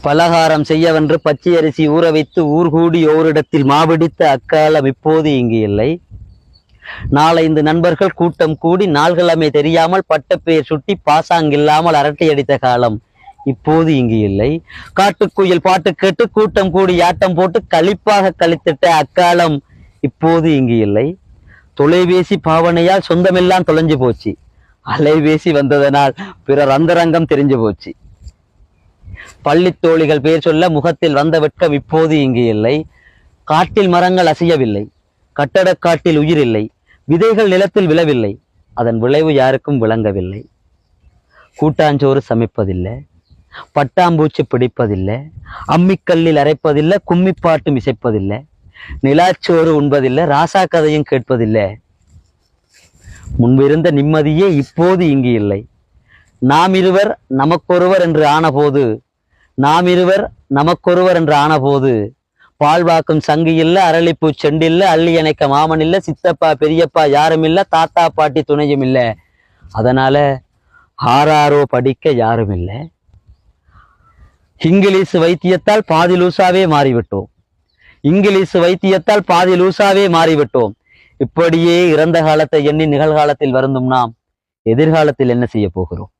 பலகாரம் செய்யவென்று பச்சை அரிசி ஊற வைத்து ஊர்கூடி ஓரிடத்தில் மாபிடித்த அக்காலம் இப்போது இங்கு இல்லை. நாலைந்து நண்பர்கள் கூட்டம் கூடி நாள்கிழமை தெரியாமல் பட்டப்பெயர் சுட்டி பாசாங்கில்லாமல் அரட்டை அடித்த காலம் இப்போது இங்கு இல்லை. காட்டுக்குயில் பாட்டு கேட்டு கூட்டம் கூடி ஆட்டம் போட்டு களிப்பாக கழித்திட்ட அக்காலம் இப்போது இங்கு இல்லை. தொலைபேசி பாவனையால் சொந்தமெல்லாம் தொலைஞ்சு போச்சு. அலைபேசி வந்ததனால் பிறர் அந்தரங்கம் தெரிஞ்சு போச்சு. பள்ளித்தோழிகள் பேர் சொல்ல முகத்தில் வந்த வெட்கம் இப்போது இங்கு இல்லை. காட்டில் மரங்கள் அசையவில்லை, கட்டடக்காட்டில் உயிர் இல்லை, விதைகள் நிலத்தில் விழவில்லை, அதன் விளைவு யாருக்கும் விளங்கவில்லை. கூட்டாஞ்சோறு சமைப்பதில்லை, பட்டாம்பூச்சி பிடிப்பதில்லை, அம்மிக்கல்லில் அரைப்பதில்லை, கும்மிப்பாட்டும் இசைப்பதில்லை, நிலாச்சோறு உண்பதில்லை, ராசா கதையும் கேட்பதில்லை. முன்பிருந்த நிம்மதியே இப்போது இங்கு இல்லை. நாம் இருவர் நமக்கொருவர் என்று ஆனபோது பால்வாக்கும் சங்கு இல்ல, அரளிப்பூ செண்டில்ல, அள்ளி அணைக்க மாமன் இல்ல, சித்தப்பா பெரியப்பா யாரும் இல்ல, தாத்தா பாட்டி துணையும் இல்லை. அதனால ஆறாரோ படிக்க யாரும் இல்லை. இங்கிலீஷ் வைத்தியத்தால் பாதி லூசாவே மாறிவிட்டோம். இப்படியே இறந்த காலத்தை எண்ணி நிகழ்காலத்தில் வருந்தும் நாம் எதிர்காலத்தில் என்ன செய்ய போகிறோம்?